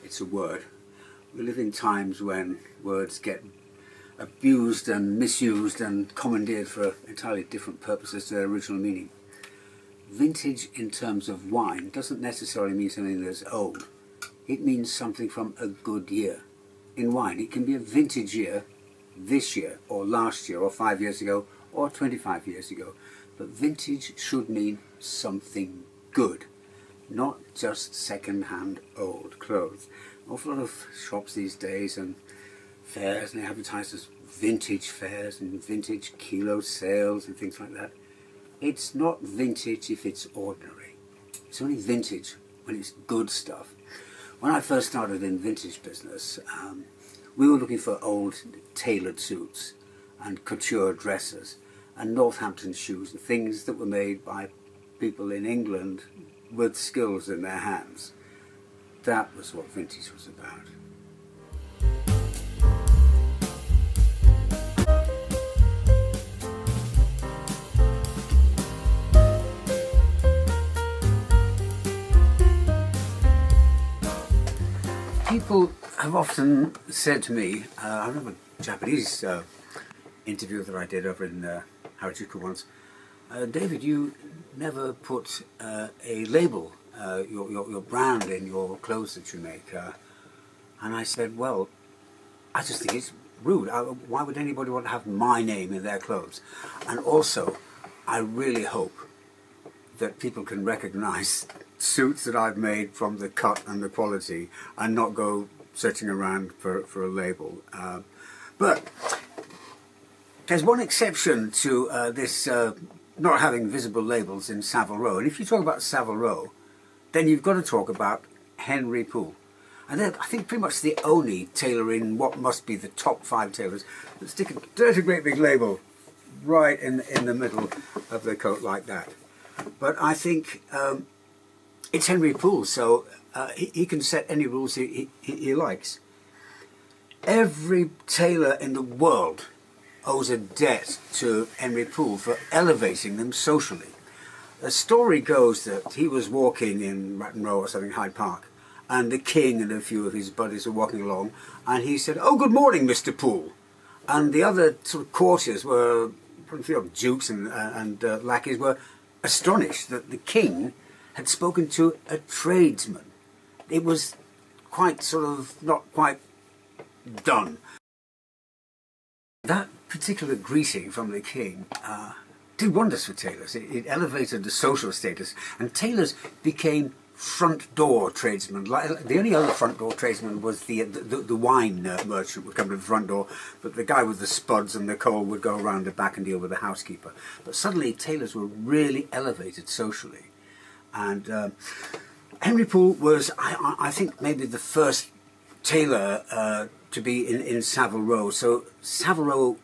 it's a word. We live in times when words get abused and misused and commandeered for entirely different purposes to their original meaning. Vintage in terms of wine doesn't necessarily mean something that's old. It means something from a good year. In wine, it can be a vintage year this year, or last year, or 5 years ago, or 25 years ago. But vintage should mean something good, not just second-hand old clothes. An awful lot of shops these days and fairs, and they advertise as vintage fairs and vintage kilo sales and things like that. It's not vintage if it's ordinary. It's only vintage when it's good stuff. When I first started in vintage business, we were looking for old tailored suits and couture dresses and Northampton shoes and things that were made by people in England with skills in their hands. That was what vintage was about. People have often said to me, I remember a Japanese interview that I did over in Harajuku once, David, you never put a label, your brand in your clothes that you make. And I said, well, I just think it's rude. Why would anybody want to have my name in their clothes? And also, I really hope that people can recognize suits that I've made from the cut and the quality and not go searching around for a label. But there's one exception to this not having visible labels in Savile Row. And if you talk about Savile Row, then you've got to talk about Henry Poole. And they're, I think, pretty much the only tailor in what must be the top 5 tailors that stick a dirty great big label right in the middle of the coat like that. But I think it's Henry Poole, so he can set any rules he likes. Every tailor in the world owes a debt to Henry Poole for elevating them socially. The story goes that he was walking in Ratton Row or something, Hyde Park, and the King and a few of his buddies were walking along, and he said, "Oh, good morning, Mr. Poole." And the other sort of courtiers were, dukes and lackeys, were astonished that the King had spoken to a tradesman. It was quite not quite done. That particular greeting from the King did wonders for tailors. It elevated the social status, and tailors became front door tradesmen. The only other front door tradesman was the wine merchant would come to the front door, but the guy with the spuds and the coal would go around the back and deal with the housekeeper. But suddenly tailors were really elevated socially. And Henry Poole was, I think, maybe the first tailor to be in Savile Row. So Savile Row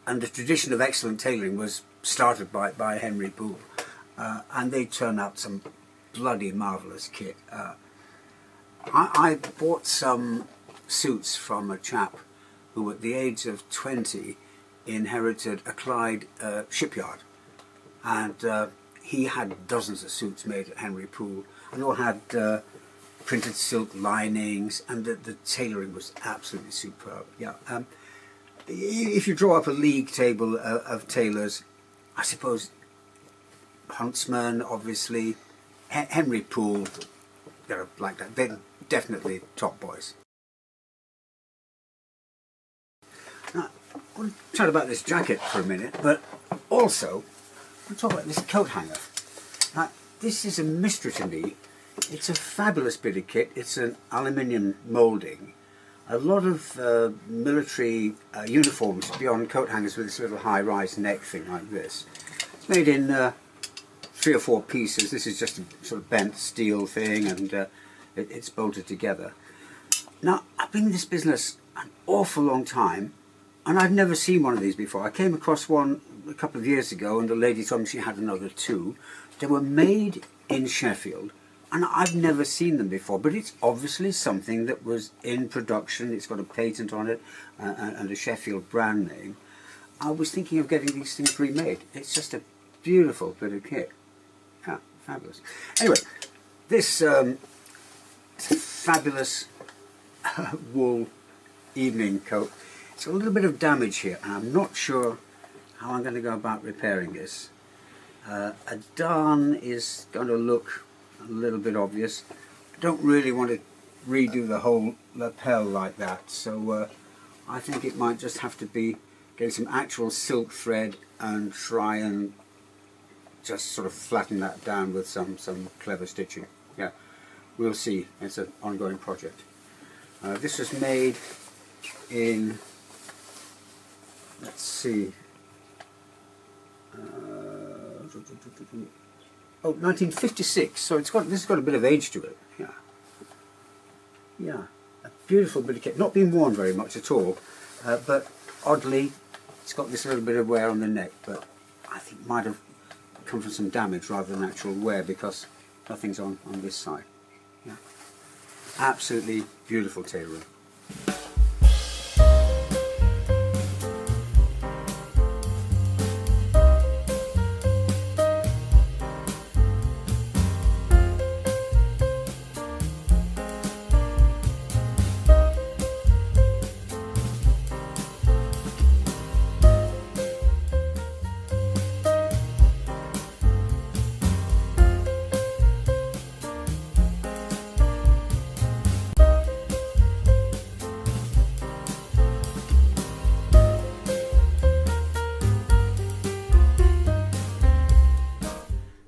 and the tradition of excellent tailoring was started by Henry Poole. And they turned out some bloody marvellous kit. I bought some suits from a chap who at the age of 20 inherited a Clyde shipyard. And he had dozens of suits made at Henry Poole, and all had printed silk linings, and the tailoring was absolutely superb. Yeah. If you draw up a league table of tailors, I suppose Huntsman, obviously, Henry Poole, like that, they're definitely top boys. Now, I want to chat about this jacket for a minute, but also I want to talk about this coat hanger. Now, this is a mystery to me. It's a fabulous bit of kit. It's an aluminium moulding. A lot of military uniforms beyond coat hangers with this little high-rise neck thing like this. It's made in 3 or 4 pieces. This is just a sort of bent steel thing, and it's bolted together. Now, I've been in this business an awful long time, and I've never seen one of these before. I came across one a couple of years ago, and the lady told me she had another 2. They were made in Sheffield, and I've never seen them before, but it's obviously something that was in production. It's got a patent on it and a Sheffield brand name. I was thinking of getting these things remade. It's just a beautiful bit of kit. Yeah, fabulous. Anyway, this is a fabulous wool evening coat. It's a little bit of damage here, and I'm not sure how I'm going to go about repairing this. A darn is going to look a little bit obvious. I don't really want to redo the whole lapel like that, so I think it might just have to be getting some actual silk thread and try and just sort of flatten that down with some clever stitching. Yeah, we'll see. It's an ongoing project. This was made in, let's see, 1956. So this has got a bit of age to it. Yeah, yeah, a beautiful bit of kit. Not been worn very much at all, but oddly, it's got this little bit of wear on the neck. But I think it might have come from some damage rather than actual wear, because nothing's on this side. Yeah, absolutely beautiful tailoring.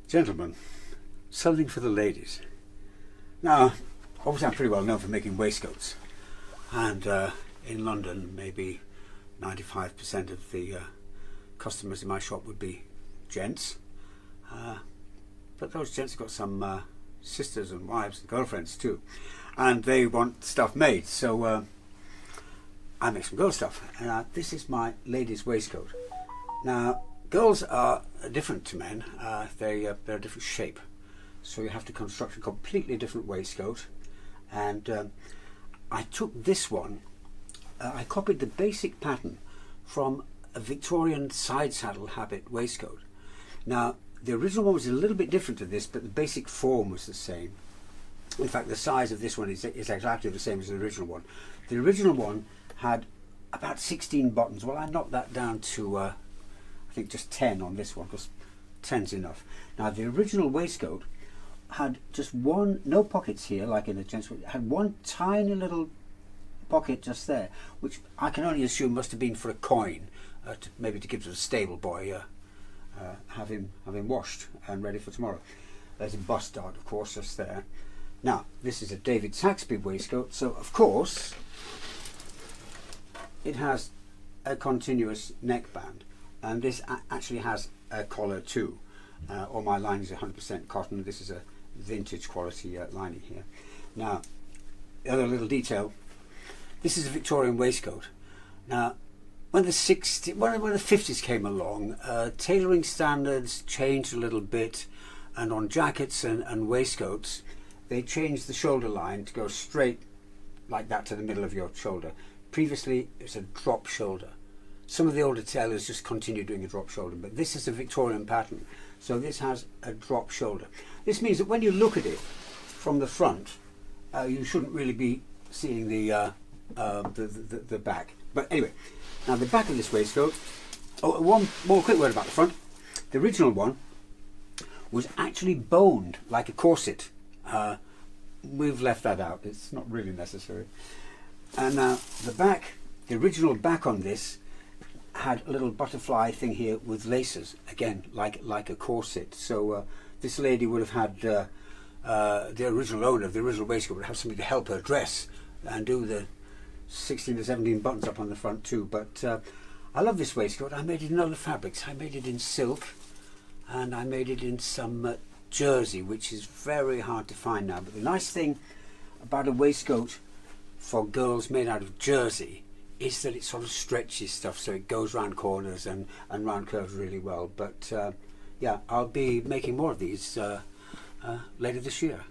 Gentlemen, something for the ladies. Now, obviously I'm pretty well known for making waistcoats, and in London maybe 95% of the customers in my shop would be gents, but those gents have got some sisters and wives and girlfriends too, and they want stuff made, so I make some girl stuff. This is my ladies' waistcoat. Now, girls are different to men. They're a different shape, so you have to construct a completely different waistcoat. And I took this one. I copied the basic pattern from a Victorian side saddle habit waistcoat. Now, the original one was a little bit different to this, but the basic form was the same. In fact, the size of this one is exactly the same as the original one. The original one had about 16 buttons. Well, I knocked that down to I think just 10 on this one, because 10's enough. Now, the original waistcoat had just one, no pockets here like in the gents, it had one tiny little pocket just there, which I can only assume must have been for a coin, maybe to give to the stable boy, have him washed and ready for tomorrow. There's a bust dart, of course, just there. Now, this is a David Saxby waistcoat, so of course it has a continuous neckband. And this actually has a collar too. All my lining is 100% cotton. This is a vintage quality lining here. Now, the other little detail, this is a Victorian waistcoat. Now, when the 50s came along, tailoring standards changed a little bit, and on jackets and waistcoats, they changed the shoulder line to go straight like that to the middle of your shoulder. Previously, it was a drop shoulder. Some of the older tailors just continue doing a drop shoulder, but this is a Victorian pattern, so this has a drop shoulder. This means that when you look at it from the front, you shouldn't really be seeing the back. But anyway, now the back of this waistcoat. Oh, one more quick word about the front. The original one was actually boned like a corset. We've left that out. It's not really necessary. And now the back, the original back on this, had a little butterfly thing here with laces, again like a corset. So this lady would have had the original owner of the original waistcoat would have somebody to help her dress and do the 16 to 17 buttons up on the front too. But I love this waistcoat. I made it in other fabrics. I made it in silk, and I made it in some jersey, which is very hard to find now. But the nice thing about a waistcoat for girls made out of jersey is that it sort of stretches stuff, so it goes round corners and round curves really well. But yeah, I'll be making more of these later this year.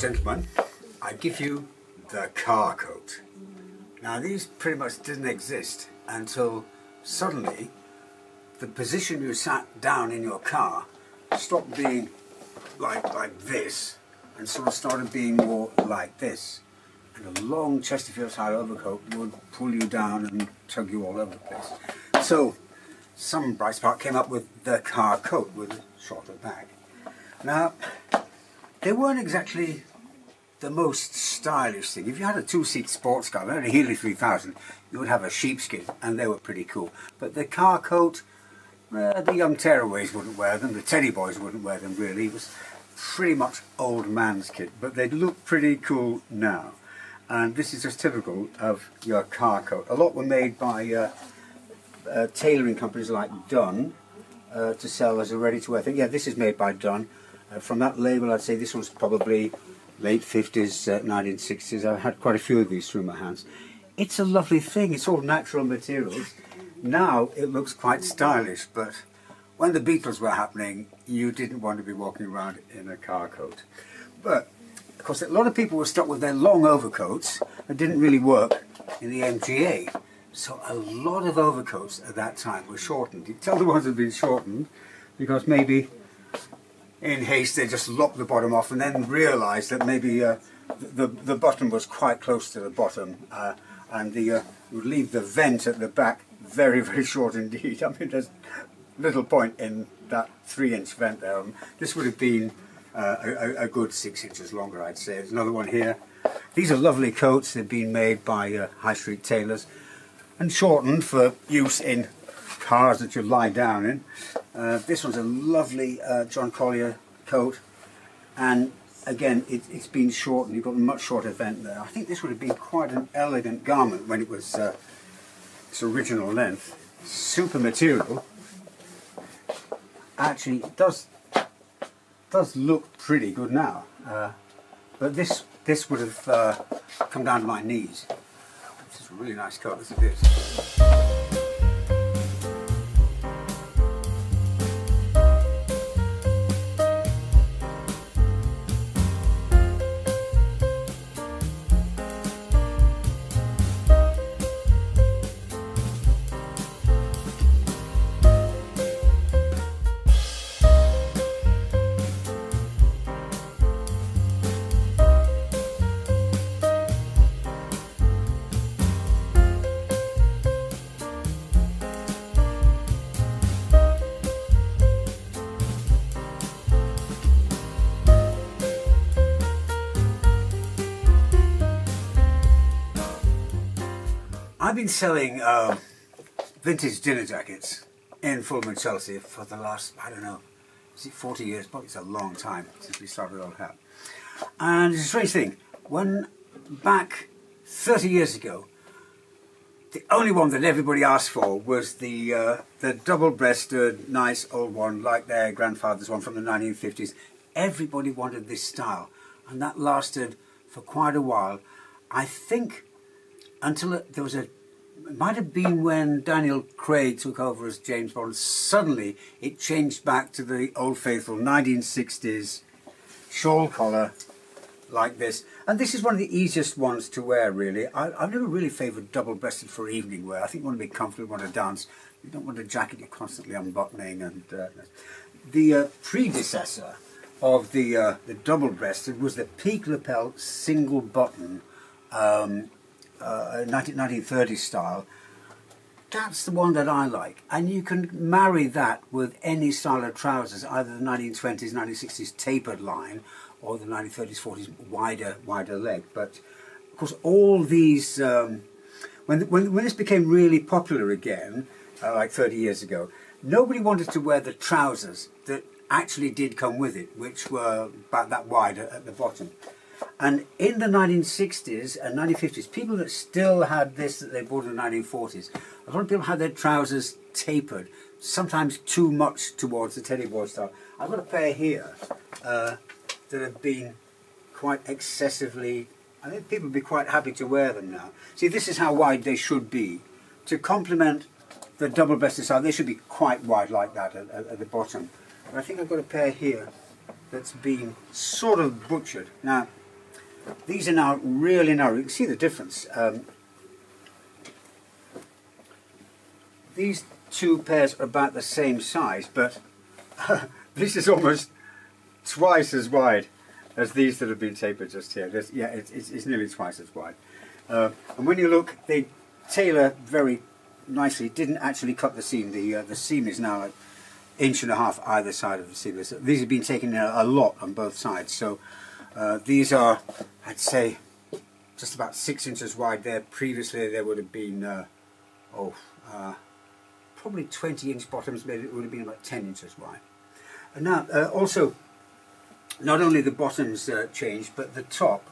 gentlemen, I give you the car coat. Now these pretty much didn't exist until suddenly the position you sat down in your car stopped being like this and sort of started being more like this. And a long Chesterfield-style overcoat would pull you down and tug you all over the place. So some bright spark came up with the car coat with a shorter back. Now, they weren't exactly the most stylish thing. If you had a two-seat sports car, like a Healy 3000, you would have a sheepskin, and they were pretty cool. But the car coat, the young tearaways wouldn't wear them, the teddy boys wouldn't wear them really. It was pretty much old man's kit, but they look pretty cool now. And this is just typical of your car coat. A lot were made by tailoring companies like Dunn to sell as a ready-to-wear thing. Yeah, this is made by Dunn. From that label, I'd say this was probably late 50s, 1960s. I've had quite a few of these through my hands. It's a lovely thing. It's all natural materials. Now it looks quite stylish, but when the Beatles were happening, you didn't want to be walking around in a car coat. But, of course, a lot of people were stuck with their long overcoats that didn't really work in the MGA. So a lot of overcoats at that time were shortened. You can tell the ones that had been shortened because maybe in haste they just lopped the bottom off and then realised that maybe the bottom was quite close to the bottom and would leave the vent at the back very, very short indeed. I mean, there's little point in that 3-inch vent there. This would have been a good 6 inches longer, I'd say. There's another one here. These are lovely coats. They've been made by high street tailors and shortened for use in cars that you lie down in. This one's a lovely John Collier coat, and again it's been shortened. You've got a much shorter vent there. I think this would have been quite an elegant garment when it was its original length. Super material. Actually, it does look pretty good now, but this would have come down to my knees. This is a really nice coat. Look at this. I've been selling vintage dinner jackets in Fulham and Chelsea for the last, I don't know, is it 40 years? Probably it's a long time since we started all that. And it's a strange thing. When back 30 years ago, the only one that everybody asked for was the double-breasted, nice old one, like their grandfather's one from the 1950s. Everybody wanted this style, and that lasted for quite a while. I think until there was it might have been when Daniel Craig took over as James Bond, suddenly it changed back to the old faithful 1960s shawl collar like this. And this is one of the easiest ones to wear, really. I've never really favoured double-breasted for evening wear. I think you want to be comfortable, you want to dance. You don't want a jacket you're constantly unbuttoning. And the predecessor of the double-breasted was the peak lapel single button 1930s style. That's the one that I like, and you can marry that with any style of trousers, either the 1920s, 1960s tapered line or the 1930s, 40s wider leg. But of course all these, when this became really popular again, like 30 years ago, nobody wanted to wear the trousers that actually did come with it, which were about that wide at the bottom. And in the 1960s and 1950s, people that still had this that they bought in the 1940s, a lot of people had their trousers tapered, sometimes too much towards the teddy boy style. I've got a pair here that have been quite excessively, I think people would be quite happy to wear them now. See, this is how wide they should be. To complement the double-breasted style, they should be quite wide like that at the bottom. But I think I've got a pair here that's been sort of butchered. Now, These are now really narrow. You can see the difference. These two pairs are about the same size, but this is almost twice as wide as these that have been tapered just here. Yeah, it's nearly twice as wide. And when you look, they tailor very nicely. Didn't actually cut the seam. The seam is now like 1.5 inches either side of the seam. These have been taken in a lot on both sides. So these are, I'd say, just about 6 inches wide there. Previously there would have been probably 20-inch bottoms, maybe it would have been about 10 inches wide. And now also, not only the bottoms changed, but the top.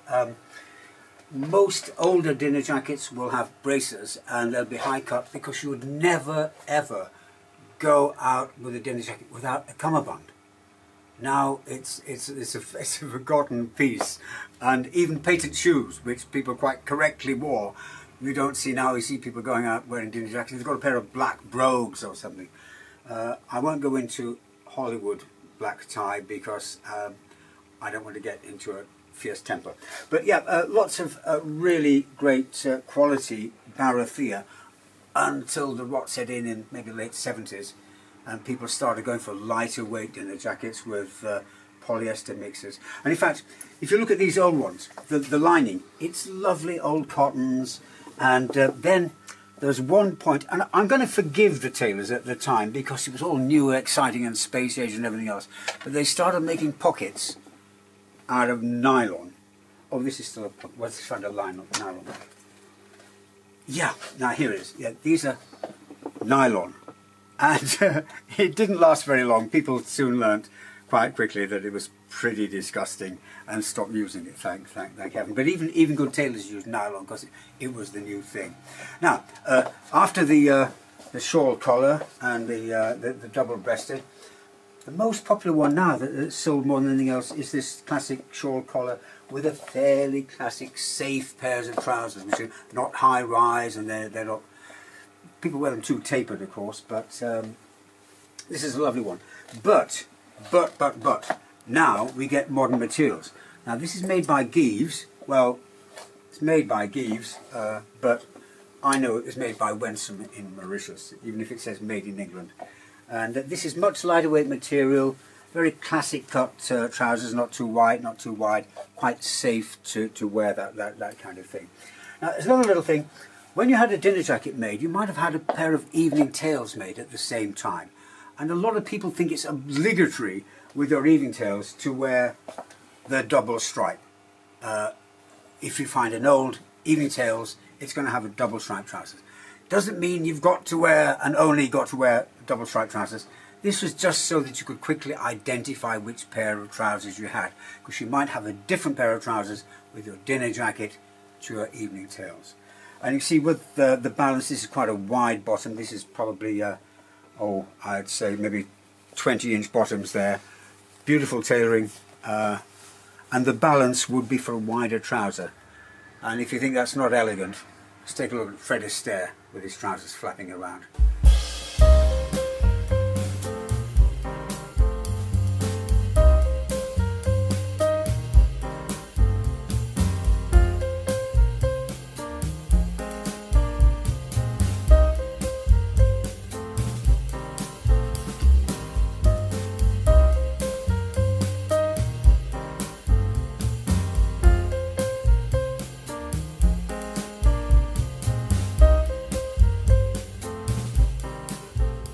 Most older dinner jackets will have braces and they'll be high cut because you would never ever go out with a dinner jacket without a cummerbund. Now it's a forgotten piece, and even patent shoes, which people quite correctly wore, you don't see now. You see people going out wearing dinner jackets. They've got a pair of black brogues or something. I won't go into Hollywood black tie because I don't want to get into a fierce temper. But yeah, lots of really great quality barathea until the rot set in maybe late 70s, and people started going for lighter weight dinner jackets with polyester mixes. And in fact, if you look at these old ones, the lining, it's lovely old cottons. And then there's one point, and I'm going to forgive the tailors at the time because it was all new, exciting, and space age and everything else. But they started making pockets out of nylon. Oh, this is still a pocket. What's trying to line up nylon? Yeah, now here it is. Yeah, these are nylon. And it didn't last very long. People soon learnt quite quickly that it was pretty disgusting and stopped using it, thank heaven. But even good tailors use nylon because it was the new thing. Now, after the shawl collar and the double-breasted, the most popular one now that's sold more than anything else is this classic shawl collar with a fairly classic safe pairs of trousers, which are not high-rise and they're not. People wear them too tapered, of course, but this is a lovely one. But now we get modern materials. Now this is made by Geeves. Well, it's made by Geeves, but I know it was made by Wensum in Mauritius, even if it says made in England. And this is much lighter weight material, very classic cut trousers, not too wide, quite safe to wear that kind of thing. Now there's another little thing. When you had a dinner jacket made, you might have had a pair of evening tails made at the same time. And a lot of people think it's obligatory with your evening tails to wear the double stripe. If you find an old evening tails, it's going to have a double stripe trousers. Doesn't mean you've got to wear and only got to wear double stripe trousers. This was just so that you could quickly identify which pair of trousers you had, because you might have a different pair of trousers with your dinner jacket to your evening tails. And you see with the balance, this is quite a wide bottom. This is probably, I'd say maybe 20-inch bottoms there. Beautiful tailoring. And the balance would be for a wider trouser. And if you think that's not elegant, let's take a look at Fred Astaire with his trousers flapping around.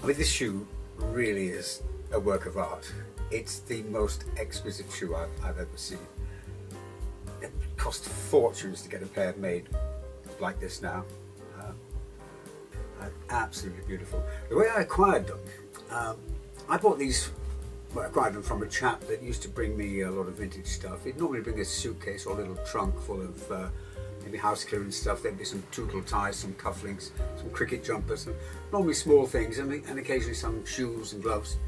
With this shoe really is a work of art. It's the most exquisite shoe I've ever seen. It cost fortunes to get a pair made like this now. Absolutely beautiful. The way I acquired them, I bought these, well, I acquired them from a chap that used to bring me a lot of vintage stuff. He'd normally bring a suitcase or a little trunk full of maybe house clearance stuff. There'd be some tootle ties, some cufflinks, some cricket jumpers, and normally small things, and occasionally some shoes and gloves.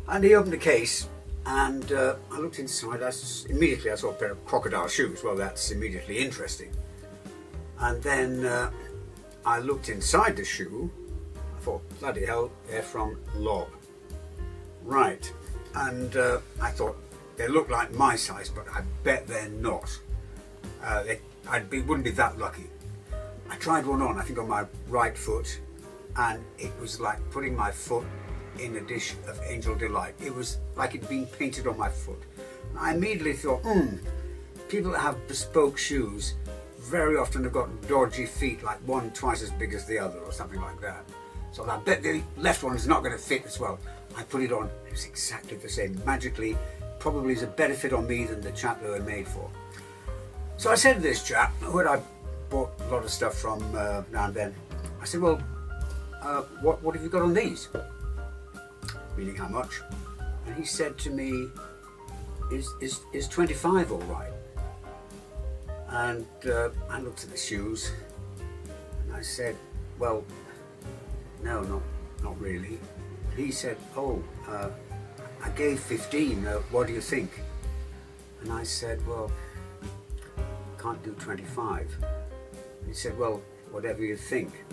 And he opened the case, and I looked inside. Immediately I saw a pair of crocodile shoes. Well, that's immediately interesting. And then I looked inside the shoe. I thought, bloody hell, they're from Lob. Right. And I thought, they look like my size, but I bet they're not. Wouldn't be that lucky. I tried one on, I think on my right foot, and it was like putting my foot in a dish of Angel Delight. It was like it'd been painted on my foot. And I immediately thought, people that have bespoke shoes very often have got dodgy feet, like one twice as big as the other or something like that. So I bet the left one is not going to fit as well. I put it on, it was exactly the same. Magically, probably is a better fit on me than the chap they were made for. So I said to this chap, who I bought a lot of stuff from now and then, I said, well, what have you got on these? Meaning how much? And he said to me, is 25 all right? And I looked at the shoes and I said, well, no, not really. He said, oh, I gave 15, what do you think? And I said, well, can't do 25. He said, well, whatever you think.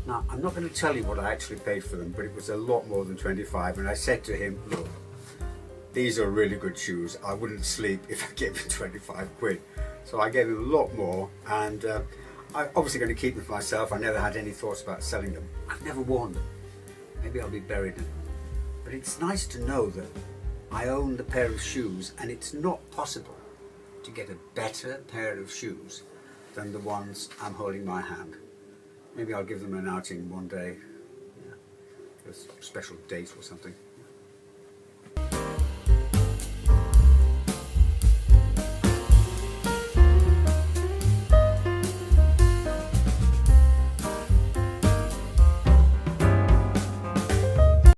Now, I'm not going to tell you what I actually paid for them, but it was a lot more than 25. And I said to him, look, these are really good shoes. I wouldn't sleep if I gave him 25 quid. So I gave him a lot more, and I'm obviously going to keep them for myself. I never had any thoughts about selling them. I've never worn them. Maybe I'll be buried in them. But it's nice to know that I own the pair of shoes, and it's not possible to get a better pair of shoes than the ones I'm holding in my hand. Maybe I'll give them an outing one day, a special date or something.